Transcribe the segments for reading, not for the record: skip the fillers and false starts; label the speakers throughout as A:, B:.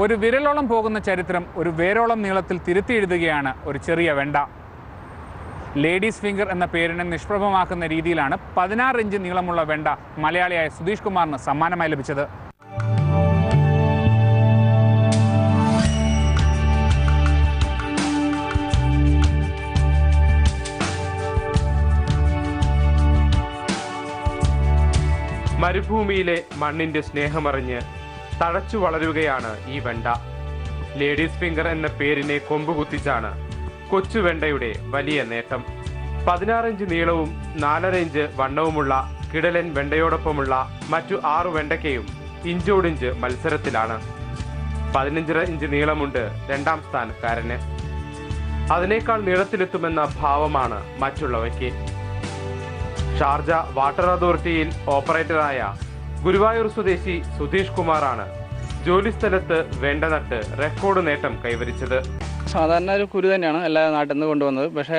A: ഒരു വിരലോളം പോകുന്ന ചരിത്രം ഒരു വേരോളം നീളത്തിൽ തിരുത്തി എഴുതുകയാണ് ഒരു ചെറിയ വെണ്ട. ലേഡീസ് ഫിംഗർ എന്ന പേരിനെ നിഷ്പ്രഭമാക്കുന്ന രീതിയിലാണ് 16 ഇഞ്ച് നീളമുള്ള വെണ്ട മലയാളിയായ സുധീഷ് കുമാറിന് സമ്മാനമായി ലഭിച്ചത്.
B: മരുഭൂമിയിലെ മണ്ണിന്റെ സ്നേഹമറിഞ്ഞ് തഴച്ചു വളരുകയാണ് ഈ വെണ്ട. ലേഡീസ് ഫിംഗർ എന്ന പേരിനെ കൊമ്പുകുത്തിച്ചാണ് കൊച്ചു വെണ്ടയുടെ വലിയ നേട്ടം. 16 ഇഞ്ച് നീളവും 4.5 ഇഞ്ച് വണ്ണവുമുള്ള കിടലൻ വെണ്ടയോടൊപ്പമുള്ള മറ്റു 6 വെണ്ടയ്ക്കയും ഇഞ്ചോടിഞ്ച് മത്സരത്തിലാണ്. 15 ഇഞ്ച് നീളമുണ്ട് രണ്ടാം സ്ഥാനക്കാരന്. അതിനേക്കാൾ നീളത്തിലെത്തുമെന്ന ഭാവമാണ് മറ്റുള്ളവയ്ക്ക്. ഷാർജ വാട്ടർ അതോറിറ്റിയിൽ ഓപ്പറേറ്ററായ ഗുരുവായൂർ സ്വദേശി സുധീഷ് കുമാറാണ് ജോലിസ്ഥലത്ത് വെണ്ട നട്ട് റെക്കോർഡ് നേട്ടം കൈവരിച്ചത്.
C: സാധാരണ ഒരു കുരു തന്നെയാണ് എല്ലാ നാട്ടിൽ നിന്ന് കൊണ്ടുവന്നത്. പക്ഷേ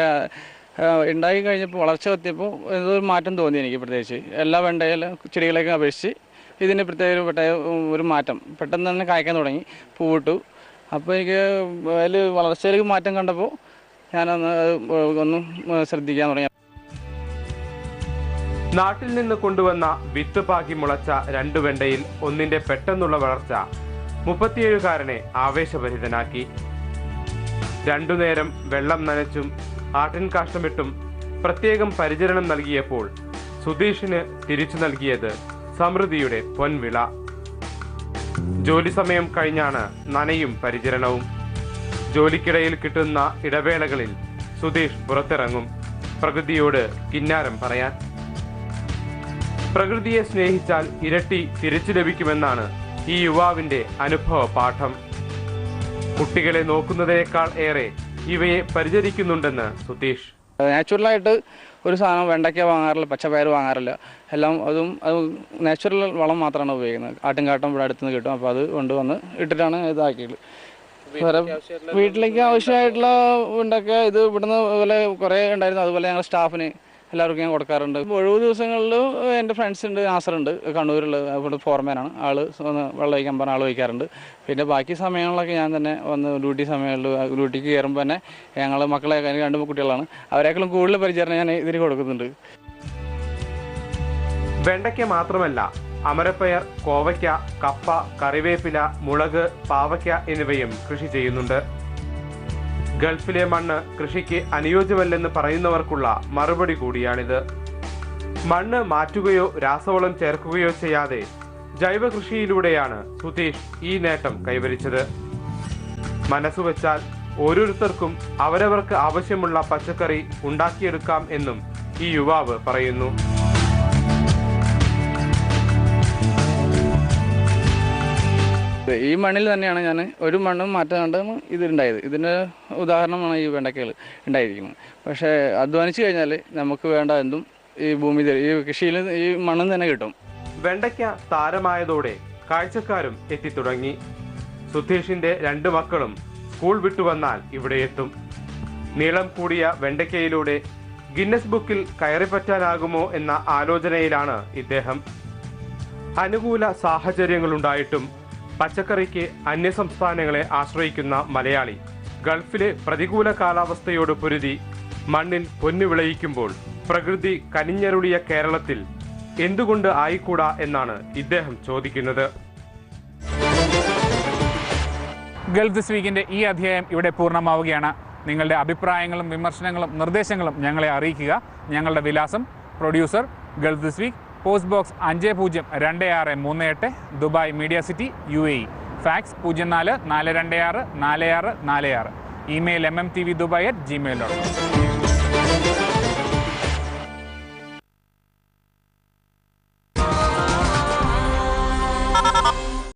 C: ഉണ്ടായി കഴിഞ്ഞപ്പോൾ വളർച്ച എത്തിയപ്പോൾ എന്തൊരു മാറ്റം തോന്നി എനിക്ക്. പ്രത്യേകിച്ച് എല്ലാ വെണ്ടയിലും ചെടികളെയൊക്കെ അപേക്ഷിച്ച് ഇതിന് പ്രത്യേക ഒരു മാറ്റം പെട്ടെന്ന് തന്നെ കായ്ക്കാൻ തുടങ്ങി, പൂവിട്ടു. അപ്പോൾ എനിക്ക് അതിൽ വളർച്ചയിലേക്ക് മാറ്റം കണ്ടപ്പോൾ ഞാനൊന്ന് ഒന്നും ശ്രദ്ധിക്കാൻ തുടങ്ങി.
B: നാട്ടിൽ നിന്ന് കൊണ്ടുവന്ന വിത്ത് പാകി മുളച്ച 2 വെണ്ടയിൽ ഒന്നിന്റെ പെട്ടെന്നുള്ള വളർച്ച 37കാരനെ ആവേശഭരിതനാക്കി. 2 നേരം വെള്ളം നനച്ചും ആട്ടിൻ കാഷ്ടമിട്ടും പ്രത്യേകം പരിചരണം നൽകിയപ്പോൾ സുധീഷിന് തിരിച്ചു നൽകിയത് സമൃദ്ധിയുടെ പൊൻവിള. ജോലി സമയം കഴിഞ്ഞാണ് നനയും പരിചരണവും. ജോലിക്കിടയിൽ കിട്ടുന്ന ഇടവേളകളിൽ സുധീഷ് പുറത്തിറങ്ങും പ്രകൃതിയോട് കിന്നാരം പറയാൻ. പ്രകൃതിയെ സ്നേഹിച്ചാൽ ഇരട്ടി തിരിച്ചു ലഭിക്കുമെന്നാണ് ഈ യുവാവിന്റെ അനുഭവ പാഠം. കുട്ടികളെ നോക്കുന്നതിനേക്കാൾ ഏറെ ഇവയെ പരിചരിക്കുന്നുണ്ടെന്ന് സുധീഷ്.
C: നാച്ചുറലായിട്ട് ഒരു സാധനം വെണ്ടയ്ക്ക വാങ്ങാറില്ല, പച്ചപ്പയർ വാങ്ങാറില്ല. എല്ലാം അത് നാച്ചുറൽ വളം മാത്രമാണ് ഉപയോഗിക്കുന്നത്. ആട്ടിൻകാട്ടം ഇവിടെ അടുത്തുനിന്ന് കിട്ടും. അപ്പോൾ അത് കൊണ്ടുവന്ന് ഇട്ടിട്ടാണ് ഇതാക്കിയത്. വേറെ വീട്ടിലേക്ക് ആവശ്യമായിട്ടുള്ള വെണ്ടയ്ക്ക ഇത് ഇവിടുന്ന് അതുപോലെ കുറേ ഉണ്ടായിരുന്നു. അതുപോലെ ഞങ്ങൾ സ്റ്റാഫിന് എല്ലാവർക്കും ഞാൻ കൊടുക്കാറുണ്ട്. ഒഴിവ് ദിവസങ്ങളിൽ എൻ്റെ ഫ്രണ്ട്സ് ഉണ്ട്, നാസറുണ്ട് കണ്ണൂരുള്ള, അവിടെ ഫോർമാനാണ്. ആൾ വെള്ളം ഒഴിക്കാൻ പറഞ്ഞ ആൾ ഒഴിക്കാറുണ്ട്. പിന്നെ ബാക്കി സമയങ്ങളിലൊക്കെ ഞാൻ തന്നെ വന്ന് ഡ്യൂട്ടി സമയങ്ങളിൽ ഡ്യൂട്ടിക്ക് കയറുമ്പോൾ തന്നെ ഞങ്ങൾ മക്കളെ 2 കുട്ടികളാണ്, അവരെക്കാളും കൂടുതൽ പരിചരണം ഞാൻ ഇതിന് കൊടുക്കുന്നുണ്ട്.
B: വെണ്ടയ്ക്ക മാത്രമല്ല, അമരപ്പയർ, കോവയ്ക്ക, കപ്പ, കറിവേപ്പില, മുളക്, പാവയ്ക്ക എന്നിവയും കൃഷി ചെയ്യുന്നുണ്ട്. ഗൾഫിലെ മണ്ണ് കൃഷിക്ക് അനുയോജ്യമല്ലെന്ന് പറയുന്നവർക്കുള്ള മറുപടി കൂടിയാണിത്. മണ്ണ് മാറ്റുകയോ രാസവളം ചേർക്കുകയോ ചെയ്യാതെ ജൈവ കൃഷിയിലൂടെയാണ് സുധീഷ് ഈ നേട്ടം കൈവരിച്ചത്. മനസ്സുവെച്ചാൽ ഓരോരുത്തർക്കും അവരവർക്ക് ആവശ്യമുള്ള പച്ചക്കറി ഉണ്ടാക്കിയെടുക്കാം എന്നും ഈ യുവാവ് പറയുന്നു.
C: ഈ മണ്ണിൽ തന്നെയാണ് ഞാൻ ഒരു മണ്ണും മാറ്റാണ്ടാണ് ഇതുണ്ടായത്. ഇതിൻ്റെ ഉദാഹരണമാണ് ഈ വെണ്ടയ്ക്കകൾ ഉണ്ടായിരിക്കുന്നത്. പക്ഷേ അധ്വാനിച്ചു കഴിഞ്ഞാൽ നമുക്ക് വേണ്ട എന്തും ഈ ഭൂമി ഈ കൃഷിയിൽ ഈ മണ്ണിൽ തന്നെ കിട്ടും.
B: വെണ്ടയ്ക്ക താരമായതോടെ കാഴ്ചക്കാരും എത്തിത്തുടങ്ങി. സുധീഷിന്റെ 2 മക്കളും സ്കൂൾ വിട്ടുവന്നാൽ ഇവിടെ എത്തും. നീളം കൂടിയ വെണ്ടയ്ക്കയിലൂടെ ഗിന്നസ് ബുക്കിൽ കയറിപ്പറ്റാനാകുമോ എന്ന ആലോചനയിലാണ് ഇദ്ദേഹം. അനുകൂല സാഹചര്യങ്ങളുണ്ടായിട്ടും പച്ചക്കറിക്ക് അന്യസംസ്ഥാനങ്ങളെ ആശ്രയിക്കുന്ന മലയാളി ഗൾഫിലെ പ്രതികൂല കാലാവസ്ഥയോട് പൊരുതി മണ്ണിൽ പൊന്നു വിളയിക്കുമ്പോൾ പ്രകൃതി കനിഞ്ഞരുളിയ കേരളത്തിൽ എന്തുകൊണ്ട് ആയിക്കൂടാ എന്നാണ് ഇദ്ദേഹം ചോദിക്കുന്നത്.
A: ഗൾഫ് ദിസ് വീക്കിൻ്റെ ഈ അധ്യായം ഇവിടെ പൂർണ്ണമാവുകയാണ്. നിങ്ങളുടെ അഭിപ്രായങ്ങളും വിമർശനങ്ങളും നിർദ്ദേശങ്ങളും ഞങ്ങളെ അറിയിക്കുക. ഞങ്ങളുടെ വിലാസം: producer, Gulf this week, post box 502638, Dubai media city, UAE. Fax 04 426 4646. Email mmtvdubai@gmail.com.